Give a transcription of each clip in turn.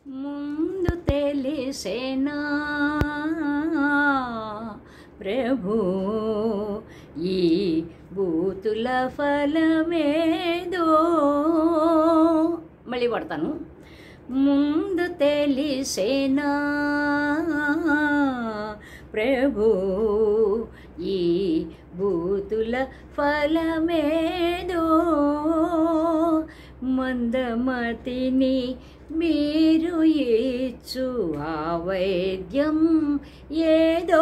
ముందు తెలిసేనా ప్రభు ఈ బూతుల ఫలమేదో. మళ్ళీ పడతాను. ముందు తెలిసేనా ప్రభు ఈ బూతుల ఫలమేదో. మందమతిని మీరు ఇచ్చు ఆ వైద్యం ఏదో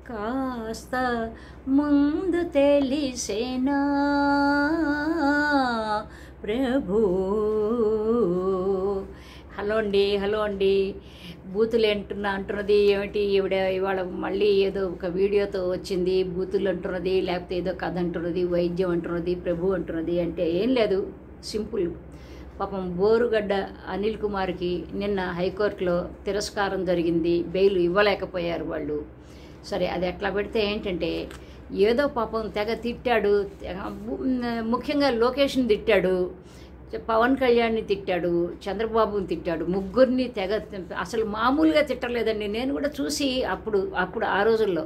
కాస్త ముందు తెలిసేనా ప్రభు. హలో అండి బూతులు అంటున్నది ఏమిటి ఈవిడ ఇవాళ మళ్ళీ ఏదో ఒక వీడియోతో వచ్చింది. బూతులు అంటున్నది, లేకపోతే ఏదో కథ అంటున్నది, వైద్యం అంటున్నది, ప్రభు అంటున్నది. అంటే ఏం లేదు, సింపుల్. పాపం బోరుగడ్డ అనిల్ కుమార్కి నిన్న హైకోర్టులో తిరస్కారం జరిగింది, బెయిల్ ఇవ్వలేకపోయారు వాళ్ళు. సరే, అది ఎట్లా పెడితే ఏంటంటే ఏదో పాపం తెగ తిట్టాడు. ముఖ్యంగా లోకేష్ని తిట్టాడు, పవన్ కళ్యాణ్ని తిట్టాడు, చంద్రబాబుని తిట్టాడు. ముగ్గురిని తెగ అసలు మామూలుగా తిట్టలేదండి. నేను కూడా చూసి అప్పుడు ఆ రోజుల్లో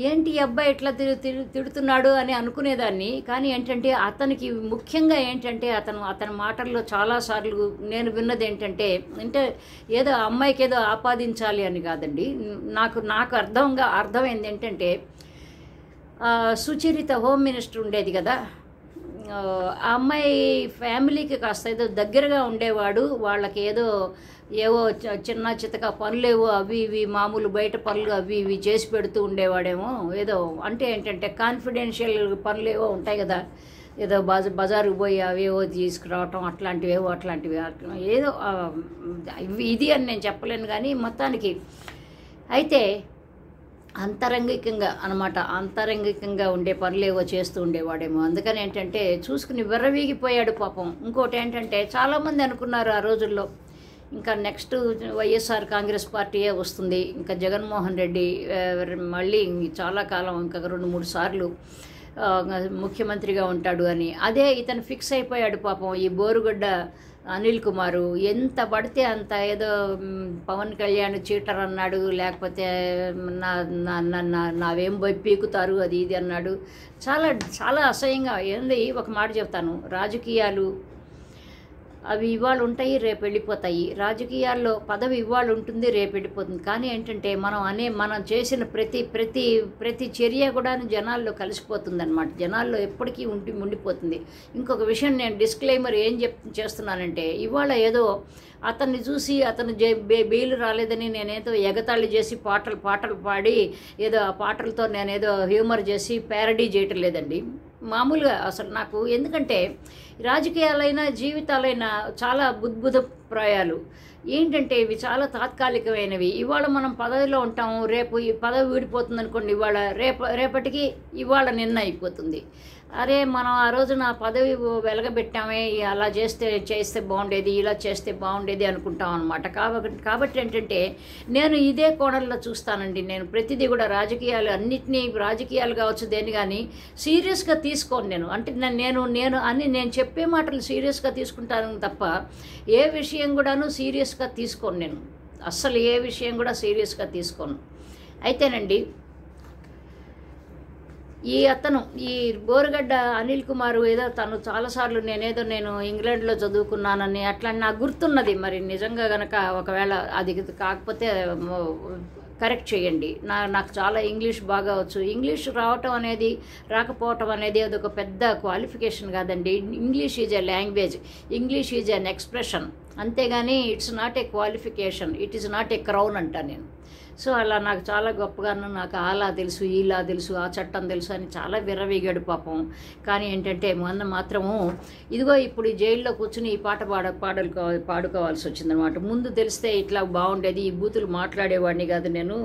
ఏంటి అబ్బాయి ఇట్లా తిడుతున్నాడు అని అనుకునేదాన్ని. కానీ ఏంటంటే అతనికి ముఖ్యంగా ఏంటంటే అతని మాటల్లో చాలాసార్లు నేను విన్నది ఏంటంటే ఏదో అమ్మాయికి ఏదో ఆపాదించాలి అని కాదండి. నాకు అర్థమైంది ఏంటంటే సుచరిత హోమ్ మినిస్టర్ ఉండేది కదా, ఆ అమ్మాయి ఫ్యామిలీకి కాస్త ఏదో దగ్గరగా ఉండేవాడు. వాళ్ళకి ఏవో చిన్న చితక పనులేవో అవి ఇవి మామూలు బయట పనులు అవి ఇవి చేసి పెడుతూ ఉండేవాడేమో. ఏదో అంటే ఏంటంటే కాన్ఫిడెన్షియల్ పనులేవో ఉంటాయి కదా, ఏదో బజారుకు పోయి అవేవో తీసుకురావటం అట్లాంటివి ఏదో ఇది అని నేను చెప్పలేను. కానీ మొత్తానికి అయితే అంతరంగికంగా ఉండే పనులేవో చేస్తూ ఉండేవాడేమో. అందుకని ఏంటంటే చూసుకుని విర్రవీగిపోయాడు పాపం. ఇంకోటి ఏంటంటే చాలామంది అనుకున్నారు ఆ రోజుల్లో ఇంకా నెక్స్ట్ వైఎస్ఆర్ కాంగ్రెస్ పార్టీయే వస్తుంది, ఇంకా జగన్మోహన్ రెడ్డి మళ్ళీ చాలా కాలం ఇంకా 2-3 సార్లు ముఖ్యమంత్రిగా ఉంటాడు అని. అదే ఇతను ఫిక్స్ అయిపోయాడు పాపం. ఈ బోరుగడ్డ అనిల్ కుమారు ఎంత పడితే అంత ఏదో పవన్ కళ్యాణ్ చీటర్ అన్నాడు, లేకపోతే నావేం పోయి పీకుతారు అది ఇది అన్నాడు. చాలా చాలా అసహ్యంగా ఏంది. ఒక మాట చెప్తాను, రాజకీయాలు అవి ఇవాళ ఉంటాయి, రేపు వెళ్ళిపోతాయి. రాజకీయాల్లో పదవి ఇవాళ ఉంటుంది, రేపు వెళ్ళిపోతుంది. కానీ ఏంటంటే మనం చేసిన ప్రతి చర్య కూడా జనాల్లో కలిసిపోతుంది అనమాట. జనాల్లో ఎప్పటికీ ఉండిపోతుంది. ఇంకొక విషయం నేను డిస్క్లైమర్ ఏం చేస్తున్నానంటే, ఇవాళ ఏదో అతన్ని చూసి అతను బెయిల్ రాలేదని నేనేదో ఎగతాళి చేసి పాటలు పాడి ఏదో ఆ పాటలతో నేనేదో హ్యూమర్ చేసి ప్యారడీ చేయటం లేదండి. మామూలుగా అసలు నాకు ఎందుకంటే రాజకీయాలైనా జీవితాలైనా చాలా ప్రాయాలు ఏంటంటే ఇవి చాలా తాత్కాలికమైనవి. ఇవాళ మనం పదవిలో ఉంటాము, రేపు ఈ పదవి వీడిపోతుంది అనుకోండి, రేపటికి ఇవాళ నిన్న అయిపోతుంది. అరే మనం ఆ రోజు నా పదవి వెలగబెట్టామే, అలా చేస్తే బాగుండేది, ఇలా చేస్తే బాగుండేది అనుకుంటాం అనమాట. కాబట్టి ఏంటంటే నేను ఇదే కోణంలో చూస్తానండి. నేను ప్రతిదీ కూడా అన్నిటినీ రాజకీయాలు కావచ్చు దేని కానీ సీరియస్గా తీసుకోను నేను. అంటే నేను చెప్పే మాటలు సీరియస్గా తీసుకుంటాను తప్ప ఏ విషయం కూడాను సీరియస్గా తీసుకోను నేను. అస్సలు ఏ విషయం కూడా సీరియస్గా తీసుకోను. అయితేనండి ఈ బోరుగడ్డ అనిల్ కుమార్ ఏదో తను చాలాసార్లు నేను ఇంగ్లాండ్లో చదువుకున్నానని అట్లా నాకు గుర్తున్నది. మరి నిజంగా గనక ఒకవేళ అది కాకపోతే కరెక్ట్ చేయండి. నాకు చాలా ఇంగ్లీష్ బాగా వచ్చు. ఇంగ్లీష్ రాకపోవటం అనేది అదొక పెద్ద క్వాలిఫికేషన్ కాదండి. English is a language, English is an expression, అంతేగాని it's not a qualification, it is not a crown అంటా నేను. సో అలా నాకు చాలా గొప్పగాను నాకు అలా తెలుసు, ఇలా తెలుసు, ఆ చట్టం తెలుసు అని చాలా విర్రవీగాడు పాపం. కానీ ఏంటంటే మాత్రము ఇదిగో ఇప్పుడు ఈ జైల్లో కూర్చుని ఈ పాట పాడుకోవాల్సి వచ్చిందనమాట. ముందు తెలిస్తే ఇట్లా బాగుండేది, ఈ బూతులు మాట్లాడేవాడిని కాదు నేను,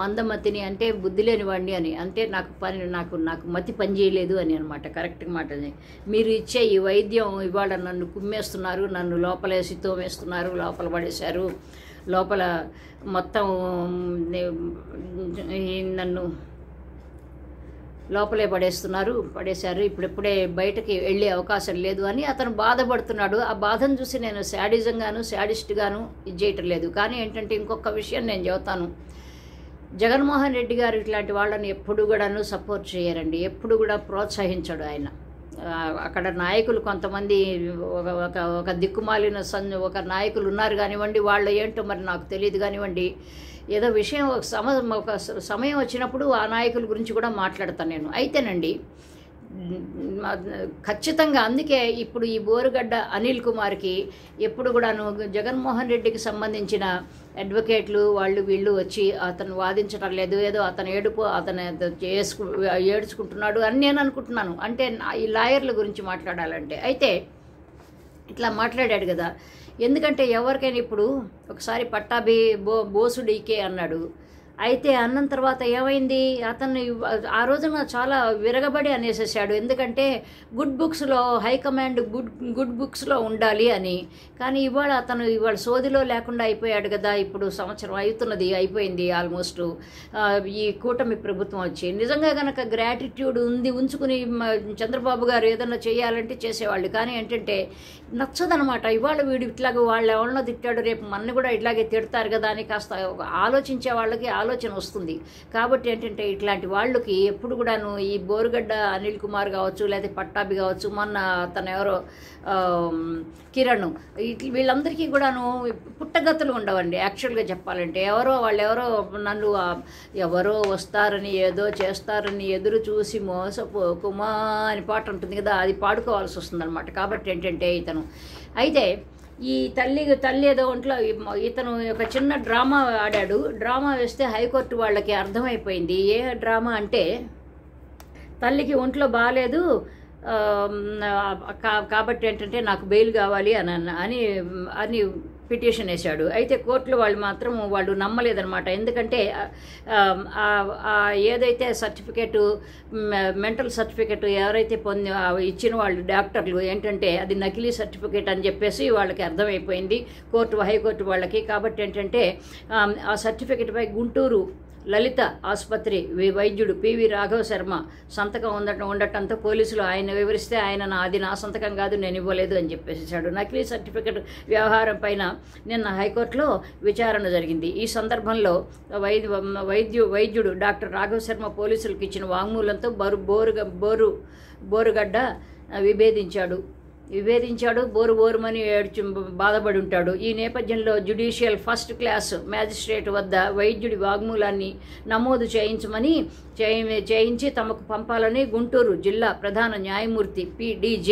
మందమతిని అంటే బుద్ధి లేని వాడిని అని, అంటే నాకు మతి పని చేయలేదు అని అనమాట. కరెక్ట్గా మాటని మీరు ఇచ్చే ఈ వైద్యం ఇవాళ నన్ను కుమ్మేస్తున్నారు, నన్ను లోపలేసి తోమేస్తున్నారు, లోపల పడేశారు, లోపల మొత్తం నన్ను లోపలే పడేశారు, ఇప్పుడిప్పుడే బయటకి వెళ్ళే అవకాశం లేదు అని అతను బాధపడుతున్నాడు. ఆ బాధను చూసి నేను శాడిస్ట్గాను ఇది చేయటం లేదు. కానీ ఏంటంటే ఇంకొక విషయం నేను చెబుతాను. జగన్మోహన్ రెడ్డి గారు ఇట్లాంటి వాళ్ళని ఎప్పుడు కూడాను సపోర్ట్ చేయరండి, ఎప్పుడు కూడా ప్రోత్సహించడు ఆయన. అక్కడ నాయకులు కొంతమంది ఒక దిక్కుమాలిన ఒక నాయకులు ఉన్నారు కానివ్వండి, వాళ్ళు ఏంటో మరి నాకు తెలియదు కానివ్వండి. ఏదో విషయం ఒక సమయం వచ్చినప్పుడు ఆ నాయకుల గురించి కూడా మాట్లాడతాను నేను. అయితేనండి ఖచ్చితంగా అందుకే ఇప్పుడు ఈ బోరుగడ్డ అనిల్ కుమార్కి ఎప్పుడు కూడాను జగన్మోహన్ రెడ్డికి సంబంధించిన అడ్వకేట్లు వీళ్ళు వచ్చి అతను వాదించడం లేదు, ఏదో అతను ఏడ్చుకుంటున్నాడు అని నేను అనుకుంటున్నాను. అంటే ఈ లాయర్ల గురించి మాట్లాడాలంటే అయితే ఇట్లా మాట్లాడాడు కదా. ఎందుకంటే ఎవరికైనా ఇప్పుడు ఒకసారి పట్టాభి బోసు డీకే అన్నాడు. అయితే అన్న తర్వాత ఏమైంది, అతన్ని ఆ రోజున చాలా విరగబడి అనేసేసాడు. ఎందుకంటే గుడ్ బుక్స్లో హైకమాండ్ గుడ్ బుక్స్లో ఉండాలి అని. కానీ ఇవాళ సోదిలో లేకుండా అయిపోయాడు కదా. ఇప్పుడు సంవత్సరం అయిపోయింది ఆల్మోస్ట్ ఈ కూటమి ప్రభుత్వం వచ్చి. నిజంగా కనుక గ్రాటిట్యూడ్ ఉంచుకుని చంద్రబాబు గారు ఏదన్నా చేయాలంటే చేసేవాళ్ళు. కానీ ఏంటంటే నచ్చదనమాట. ఇవాళ వీడు ఇట్లాగ వాళ్ళు ఎవరినో తిట్టాడు, రేపు మన కూడా ఇట్లాగే తిడతారు కదా అని కాస్త ఆలోచించే వాళ్ళకి ఆలోచన వస్తుంది. కాబట్టి ఏంటంటే ఇట్లాంటి వాళ్ళకి ఎప్పుడు కూడాను ఈ బోరుగడ్డ అనిల్ కుమార్ కావచ్చు, లేదా పట్టాభి కావచ్చు, మొన్న తను ఎవరో కిరణ్, వీళ్ళందరికీ కూడాను పుట్టగతులు ఉండవండి. యాక్చువల్గా చెప్పాలంటే వాళ్ళెవరో నన్ను ఎవరో వస్తారని ఏదో చేస్తారని ఎదురు చూసి మోసపోకుమా అని పాట ఉంటుంది కదా, అది పాడుకోవాల్సి వస్తుంది అనమాట. కాబట్టి ఏంటంటే అయితే ఈ తల్లి ఏదో ఒంట్లో ఇతను ఒక చిన్న డ్రామా ఆడాడు. డ్రామా వేస్తే హైకోర్టు వాళ్ళకి అర్థమైపోయింది. ఏ డ్రామా అంటే తల్లికి ఒంట్లో బాగాలేదు కాబట్టి ఏంటంటే నాకు బెయిల్ కావాలి అని పిటిషన్ వేశాడు. అయితే కోర్టులో వాళ్ళు నమ్మలేదనమాట. ఎందుకంటే ఏదైతే సర్టిఫికేటు మెంటల్ సర్టిఫికేట్ ఎవరైతే ఇచ్చిన వాళ్ళు డాక్టర్లు ఏంటంటే అది నకిలీ సర్టిఫికేట్ అని చెప్పేసి వాళ్ళకి అర్థమైపోయింది హైకోర్టు వాళ్ళకి. కాబట్టి ఏంటంటే ఆ సర్టిఫికేట్పై గుంటూరు లలిత ఆసుపత్రి వైద్యుడు పివి రాఘవ శర్మ సంతకం ఉండటంతో పోలీసులు ఆయన వివరిస్తే అది నా సంతకం కాదు, నేను ఇవ్వలేదు అని చెప్పేసాడు. నకిలీ సర్టిఫికెట్ వ్యవహారం పైన నిన్న హైకోర్టులో విచారణ జరిగింది. ఈ సందర్భంలో వైద్యుడు డాక్టర్ రాఘవ శర్మ పోలీసులకు ఇచ్చిన వాంగ్మూలంతో బోరుగడ్డ విభేదించాడు, బోరుమని బాధపడి ఉంటాడు. ఈ నేపథ్యంలో జ్యుడిషియల్ ఫస్ట్ క్లాస్ మ్యాజిస్ట్రేట్ వద్ద వైద్యుడి వాగ్మూలాన్ని నమోదు చేయించి తమకు పంపాలని గుంటూరు జిల్లా ప్రధాన న్యాయమూర్తి PDJ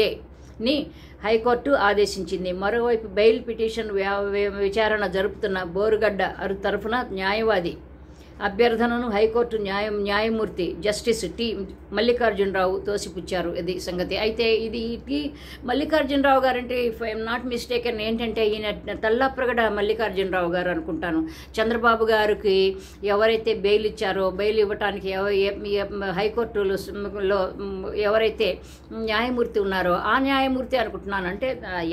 హైకోర్టు ఆదేశించింది. మరోవైపు బెయిల్ పిటిషన్ విచారణ జరుపుతున్న బోరుగడ్డ తరఫున న్యాయవాది అభ్యర్థనను హైకోర్టు న్యాయమూర్తి జస్టిస్ టి మల్లికార్జునరావు తోసిపుచ్చారు. ఇది సంగతి. అయితే ఇది Mallikarjunarao guarantee if I'm not mistaken ఏంటంటే ఈయన తల్లాప్రగడ మల్లికార్జునరావు గారు అనుకుంటాను. చంద్రబాబు గారికి ఎవరైతే బెయిల్ ఇచ్చారో బెయిల్ ఇవ్వటానికి హైకోర్టులో ఎవరైతే న్యాయమూర్తి ఉన్నారో ఆ న్యాయమూర్తి అనుకుంటున్నాను. అంటే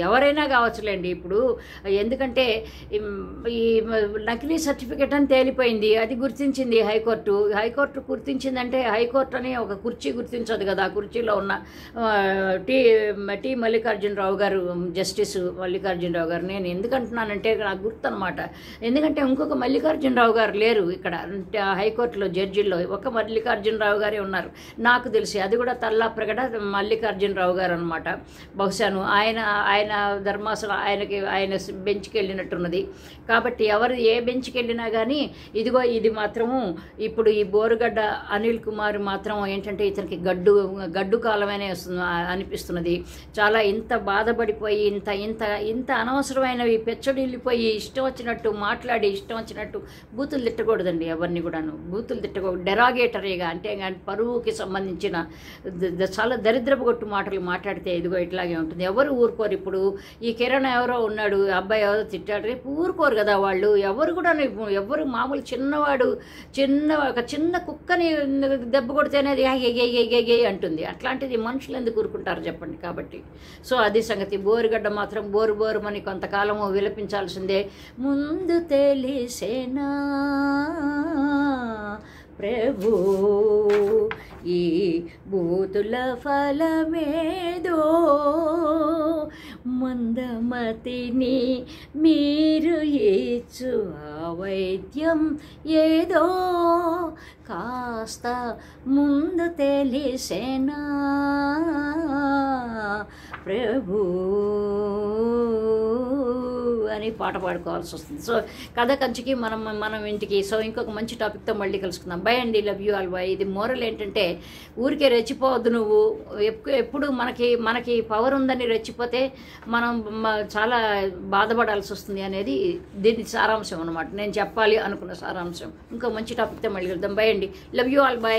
ఎవరైనా కావచ్చులేండి. ఇప్పుడు ఎందుకంటే ఈ నకిలీ సర్టిఫికేట్ అని తేలిపోయింది, అది గుర్తించింది హైకోర్టు గుర్తించిందంటే హైకోర్టు అని ఒక కుర్చీ గుర్తించదు కదా. ఆ కుర్చీలో ఉన్న టి మల్లికార్జునరావు గారు, జస్టిస్ మల్లికార్జునరావు గారు. నేను ఎందుకంటున్నానంటే నాకు గుర్తు అనమాట. ఎందుకంటే ఇంకొక మల్లికార్జునరావు గారు లేరు ఇక్కడ హైకోర్టులో జడ్జిల్లో, ఒక మల్లికార్జునరావు గారే ఉన్నారు నాకు తెలిసి. అది కూడా తల్లాప్రగడ మల్లికార్జునరావు గారు అనమాట. బహుశాను ఆయన ధర్మాసనం ఆయన బెంచ్కి వెళ్ళినట్టున్నది. కాబట్టి ఏ బెంచ్కి వెళ్ళినా కానీ ఇది మాత్రము ఇప్పుడు ఈ బోరుగడ్డ అనిల్ కుమార్ మాత్రం ఏంటంటే ఇతనికి గడ్డు కాలమనే అనిపిస్తున్నది. చాలా ఇంత బాధపడిపోయి ఇంత అనవసరమైనవి పెచ్చడిల్లిపోయి ఇష్టం వచ్చినట్టు మాట్లాడి ఇష్టం వచ్చినట్టు బూతులు తిట్టకూడదండి. ఎవరిని కూడాను బూతులు తిట్టకూడదు. డెరాగేటరీగా అంటే పరువుకి సంబంధించిన చాలా దరిద్రపు కొట్టు మాటలు మాట్లాడితే ఇదిగో ఇట్లాగే ఉంటుంది. ఎవరు ఊరుకోరు. ఇప్పుడు ఈ కిరణ్ ఎవరో ఉన్నాడు, అబ్బాయి ఎవరో తిట్టాడు, రేపు ఊరుకోరు కదా వాళ్ళు. ఎవరు కూడా ఎవరు మామూలు ఒక చిన్న కుక్కని దెబ్బ కొడితేనే అది అంటుంది. అట్లాంటిది మనుషులు ఎందుకు ఊరుకుంటారు చెప్పండి. కాబట్టి సో అది సంగతి. బోరుగడ్డ మాత్రం బోరుమని కొంతకాలము విలపించాల్సిందే. ముందు తెలిసేనా ప్రభు ఈ బూతుల ఫలమేదో మందమతిని మీరు ఇచ్చు వైద్యం ఏదో కాస్త ముందు తెలిసేనా ప్రభు అని పాట పాడుకోవాల్సి వస్తుంది. సో కథ కంచికి మనం ఇంటికి. సో ఇంకొక మంచి టాపిక్తో మళ్ళీ కలుసుకుందాం. బై అండి, లవ్ యూ ఆల్. బై. ఇది మోరల్ ఏంటంటే ఊరికే రెచ్చిపోవద్దు. నువ్వు ఎప్పుడు మనకి పవర్ ఉందని రెచ్చిపోతే మనం చాలా బాధపడాల్సి వస్తుంది అనేది దీని సారాంశం అనమాట. నేను చెప్పాలి అనుకున్న సారాంశం. ఇంకో మంచి టాపిక్తో మళ్ళీ కలుద్దాం. బై అండి, లవ్ యూ ఆల్. బై.